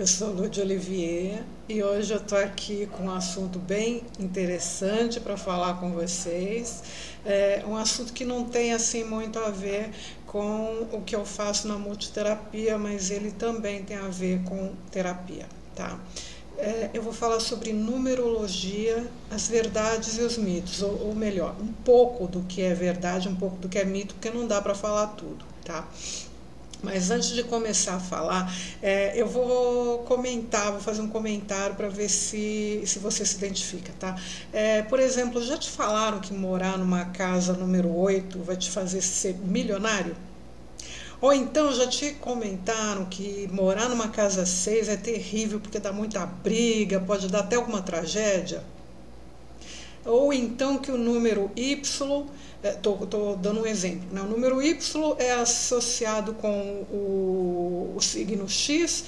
Eu sou Lúdia Olivier e hoje eu estou aqui com um assunto bem interessante para falar com vocês. É um assunto que não tem assim muito a ver com o que eu faço na multiterapia, mas ele também tem a ver com terapia, tá? Eu vou falar sobre numerologia, as verdades e os mitos, ou melhor, um pouco do que é verdade, um pouco do que é mito, porque não dá para falar tudo, tá? Mas antes de começar a falar, eu vou fazer um comentário para ver se você se identifica, tá? Por exemplo, já te falaram que morar numa casa número 8 vai te fazer ser milionário? Ou então já te comentaram que morar numa casa 6 é terrível porque dá muita briga, pode dar até alguma tragédia? Ou então que o número Y, estou dando um exemplo, né? O número Y é associado com o signo X,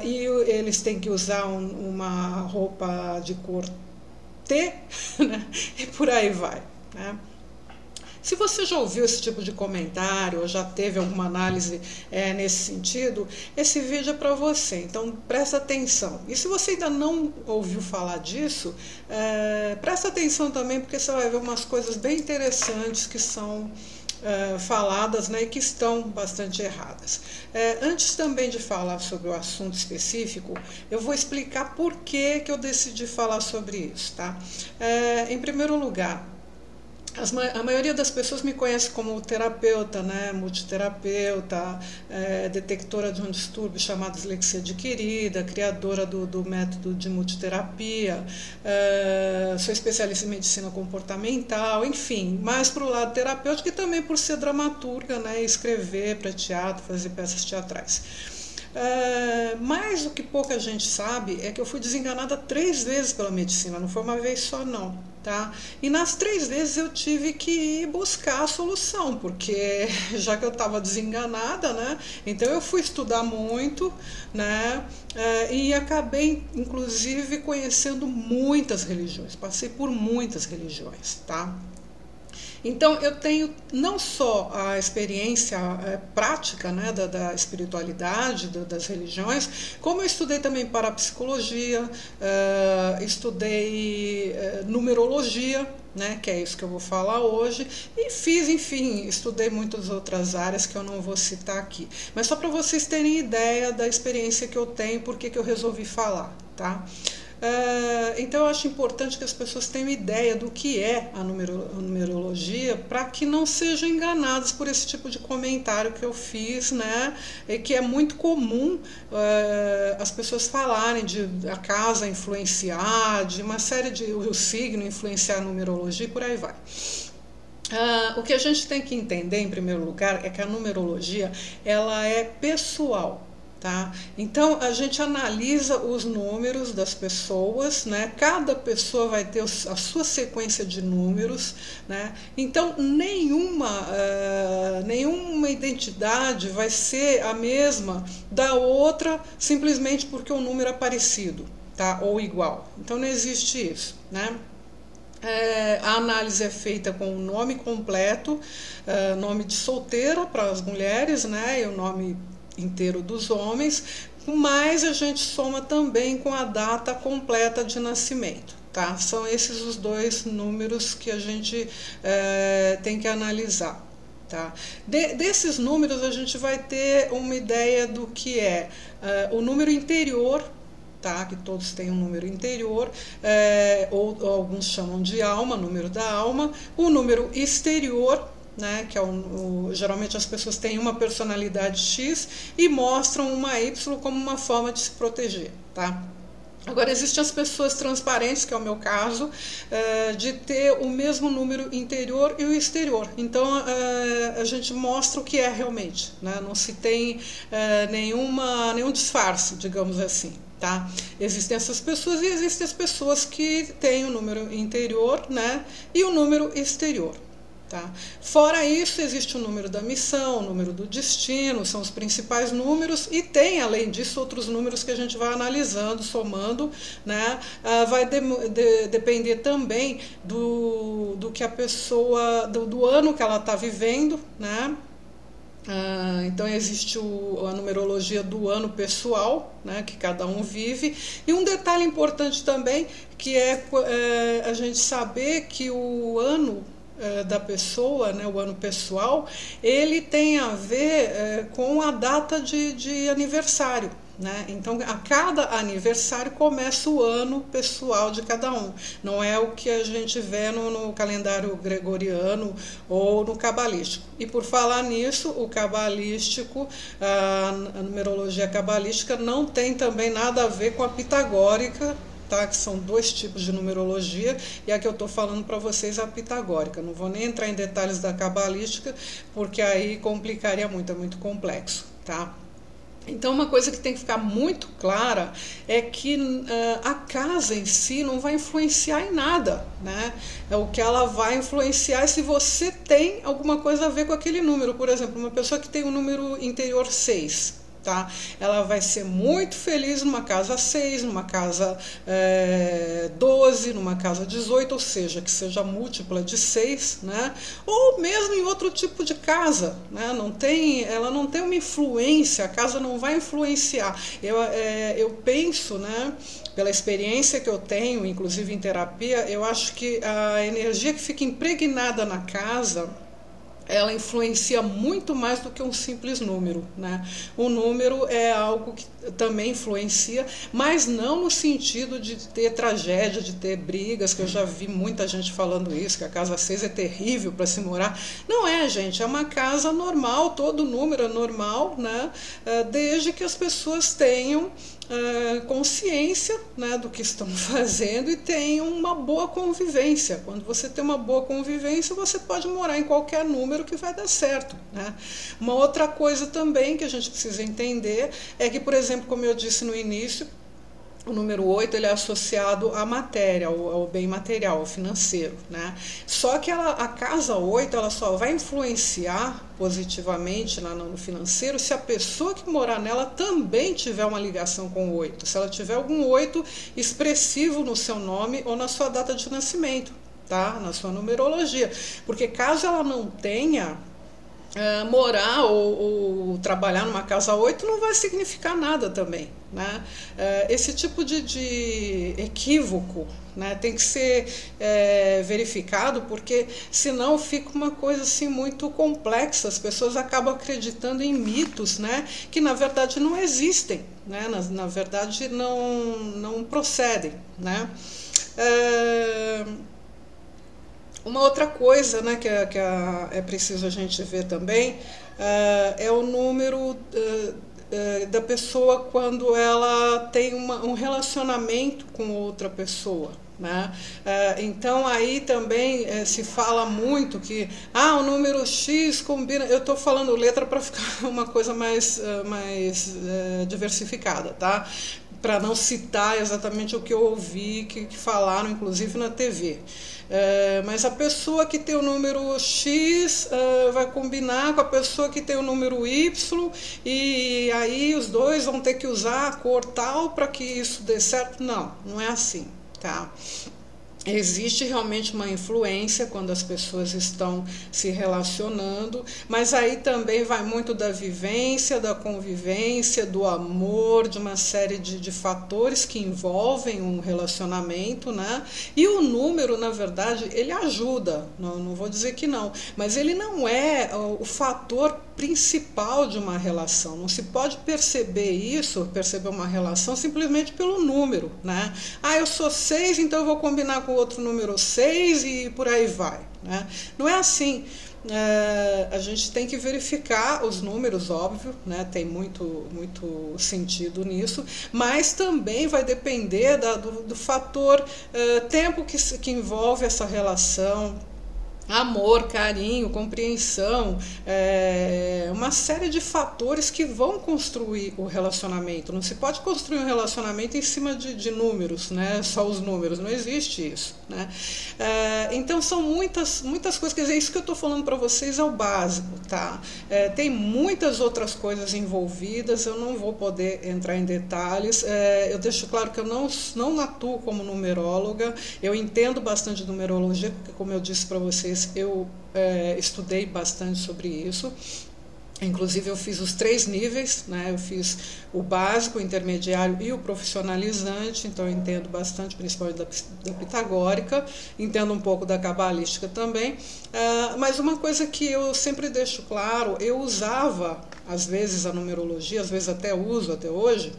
e eles têm que usar uma roupa de cor T, né? E por aí vai, né? Se você já ouviu esse tipo de comentário ou já teve alguma análise nesse sentido, esse vídeo é para você, então presta atenção. E se você ainda não ouviu falar disso, presta atenção também, porque você vai ver umas coisas bem interessantes que são faladas, né, e que estão bastante erradas. Antes também de falar sobre o assunto específico, eu vou explicar por que eu decidi falar sobre isso, tá? Em primeiro lugar, a maioria das pessoas me conhece como terapeuta, né, multiterapeuta, detectora de um distúrbio chamado dislexia adquirida, criadora do método de multiterapia, sou especialista em medicina comportamental, enfim, mais para o lado terapêutico e também por ser dramaturga, né, escrever para teatro, fazer peças teatrais. Mas o que pouca gente sabe é que eu fui desenganada 3 vezes pela medicina, não foi uma vez só não, tá? E nas 3 vezes eu tive que ir buscar a solução, porque já que eu estava desenganada, né? Então eu fui estudar muito, né? E acabei inclusive conhecendo muitas religiões, passei por muitas religiões, tá? Então eu tenho não só a experiência prática, né, da espiritualidade, das religiões, como eu estudei também parapsicologia, estudei numerologia, né, que é isso que eu vou falar hoje, e fiz, enfim, estudei muitas outras áreas que eu não vou citar aqui. Mas só para vocês terem ideia da experiência que eu tenho, porque que eu resolvi falar, tá? Então eu acho importante que as pessoas tenham ideia do que é a numerologia, para que não sejam enganadas por esse tipo de comentário que eu fiz, né? E que é muito comum as pessoas falarem de a casa influenciar, de uma série de o signo influenciar a numerologia e por aí vai. O que a gente tem que entender em primeiro lugar é que a numerologia ela é pessoal. Tá? Então a gente analisa os números das pessoas, né? Cada pessoa vai ter a sua sequência de números, né? Então nenhuma identidade vai ser a mesma da outra simplesmente porque o número é parecido, tá? Ou igual. Então não existe isso, né? A análise é feita com o nome completo, nome de solteira para as mulheres, né? E o nome inteiro dos homens, mas a gente soma também com a data completa de nascimento, tá? São esses os 2 números que a gente tem que analisar, tá? Desses números a gente vai ter uma ideia do que é o número interior, tá? Que todos têm um número interior, ou alguns chamam de alma, número da alma, o número exterior, né, que é geralmente as pessoas têm uma personalidade X e mostram uma Y como uma forma de se proteger, tá? Agora, existem as pessoas transparentes, que é o meu caso, de ter o mesmo número interior e o exterior. Então, a gente mostra o que é realmente, né? Não se tem nenhum disfarce, digamos assim. Tá? Existem essas pessoas e existem as pessoas que têm o número interior, né, e o número exterior. Tá? Fora isso, existe o número da missão, o número do destino, são os principais números, e tem, além disso, outros números que a gente vai analisando, somando, né? Vai depender também do que a pessoa, do ano que ela está vivendo, né? Então existe a numerologia do ano pessoal, né, que cada um vive. E um detalhe importante também, que é a gente saber que o ano da pessoa, né, o ano pessoal, ele tem a ver com a data de aniversário. Né? Então, a cada aniversário começa o ano pessoal de cada um. Não é o que a gente vê no calendário gregoriano ou no cabalístico. E por falar nisso, o cabalístico, a numerologia cabalística não tem também nada a ver com a pitagórica, tá? Que são dois tipos de numerologia, e a que eu estou falando para vocês é a pitagórica. Não vou nem entrar em detalhes da cabalística, porque aí complicaria muito, é muito complexo, tá? Então, uma coisa que tem que ficar muito clara é que a casa em si não vai influenciar em nada, né? O que ela vai influenciar é se você tem alguma coisa a ver com aquele número. Por exemplo, uma pessoa que tem o número interior 6, tá? Ela vai ser muito feliz numa casa 6, numa casa 12, numa casa 18, ou seja, que seja múltipla de 6, né? Ou mesmo em outro tipo de casa, né? Ela não tem uma influência, a casa não vai influenciar. Eu penso, né, pela experiência que eu tenho, inclusive em terapia, eu acho que a energia que fica impregnada na casa, ela influencia muito mais do que um simples número, né? O número é algo que também influencia, mas não no sentido de ter tragédia, de ter brigas, que eu já vi muita gente falando isso, que a casa 6 é terrível para se morar. Não é, gente, é uma casa normal, todo número é normal, né? Desde que as pessoas tenham consciência, né, do que estão fazendo e tenham uma boa convivência. Quando você tem uma boa convivência, você pode morar em qualquer número que vai dar certo, né? Uma outra coisa também que a gente precisa entender é que, por exemplo, como eu disse no início, o número 8 ele é associado à matéria, ao bem material, ao financeiro, né? Só que a casa 8 ela só vai influenciar positivamente no financeiro se a pessoa que morar nela também tiver uma ligação com o 8. Se ela tiver algum 8 expressivo no seu nome ou na sua data de nascimento, tá? Na sua numerologia. Porque caso ela não tenha, morar ou trabalhar numa casa 8 não vai significar nada também, né? Esse tipo de equívoco, né, tem que ser verificado, porque senão fica uma coisa assim muito complexa. As pessoas acabam acreditando em mitos, né, que na verdade não existem, né, na verdade não procedem, né? Uma outra coisa, né, que é preciso a gente ver também é o número da pessoa quando ela tem um relacionamento com outra pessoa, né? Então aí também se fala muito que o número X combina. Eu estou falando letra para ficar uma coisa mais diversificada, tá? Para não citar exatamente o que eu ouvi que falaram, inclusive na TV. Mas a pessoa que tem o número X vai combinar com a pessoa que tem o número Y, e aí os dois vão ter que usar a cor tal para que isso dê certo. Não é assim, tá? Existe realmente uma influência quando as pessoas estão se relacionando, mas aí também vai muito da vivência, da convivência, do amor, de uma série de fatores que envolvem um relacionamento, né? E o número, na verdade, ele ajuda, não vou dizer que não, mas ele não é o fator principal de uma relação. Não se pode perceber uma relação simplesmente pelo número, né? Eu sou 6, então eu vou combinar com o outro número 6 e por aí vai, né? Não é assim. A gente tem que verificar os números, óbvio, né? Tem muito sentido nisso, mas também vai depender do fator tempo que envolve essa relação, amor, carinho, compreensão, uma série de fatores que vão construir o relacionamento. Não se pode construir um relacionamento em cima de números, né? Só os números, não existe isso, né? Então são muitas coisas, quer dizer, isso que eu estou falando para vocês é o básico, tá? Tem muitas outras coisas envolvidas, eu não vou poder entrar em detalhes. Eu deixo claro que eu não atuo como numeróloga, eu entendo bastante de numerologia, porque, como eu disse para vocês, eu estudei bastante sobre isso. Inclusive eu fiz os 3 níveis, né? Eu fiz o básico, o intermediário e o profissionalizante, então eu entendo bastante, principalmente da pitagórica, entendo um pouco da cabalística também, mas uma coisa que eu sempre deixo claro, eu usava às vezes a numerologia, às vezes até uso até hoje,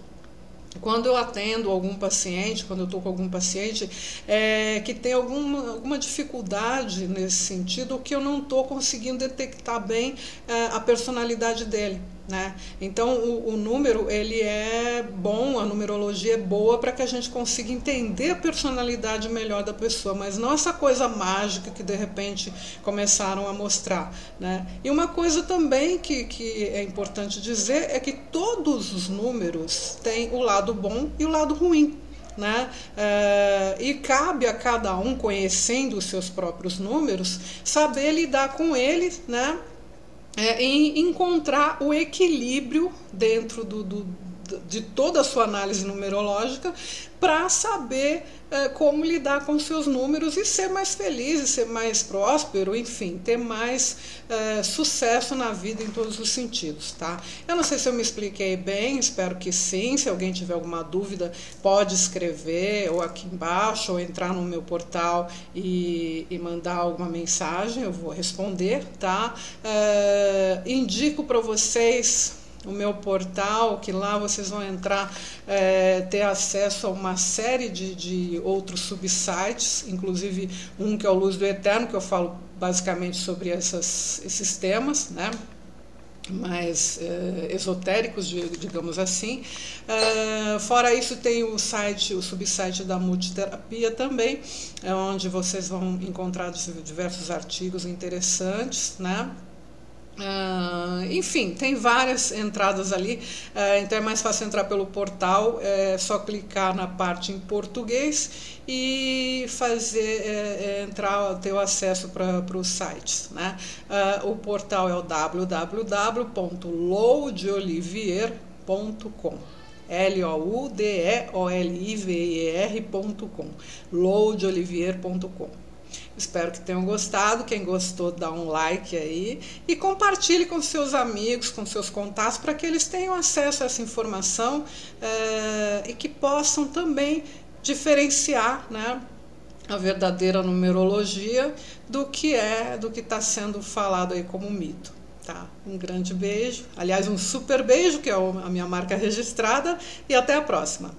quando eu atendo algum paciente, quando eu estou com algum paciente que tem alguma dificuldade nesse sentido, ou que eu não estou conseguindo detectar bem a personalidade dele. Né? Então o número ele é bom, a numerologia é boa para que a gente consiga entender a personalidade melhor da pessoa, mas não essa coisa mágica que de repente começaram a mostrar. Né? E uma coisa também que é importante dizer é que todos os números têm o lado bom e o lado ruim. Né? E cabe a cada um, conhecendo os seus próprios números, saber lidar com eles, né? E encontrar o equilíbrio dentro de toda a sua análise numerológica para saber como lidar com seus números e ser mais feliz, e ser mais próspero, enfim, ter mais sucesso na vida em todos os sentidos, tá? Eu não sei se eu me expliquei bem, espero que sim. Se alguém tiver alguma dúvida, pode escrever ou aqui embaixo, ou entrar no meu portal e mandar alguma mensagem, eu vou responder, tá? Indico para vocês o meu portal, que lá vocês vão entrar, ter acesso a uma série de outros subsites, inclusive um que é o Luz do Eterno, que eu falo basicamente sobre esses temas, né? Mais esotéricos, digamos assim. Fora isso, tem o subsite da Multiterapia também, onde vocês vão encontrar diversos artigos interessantes, né? Enfim, tem várias entradas ali, então é mais fácil entrar pelo portal, é só clicar na parte em português e ter o acesso para os sites, né? O portal é o www.loudeolivier.com, loudeolivier.com, loudeolivier.com. Espero que tenham gostado. Quem gostou, dá um like aí e compartilhe com seus amigos, com seus contatos, para que eles tenham acesso a essa informação e que possam também diferenciar, né, a verdadeira numerologia do que está sendo falado aí como mito. Tá? Um grande beijo, aliás, um super beijo, que é a minha marca registrada, e até a próxima.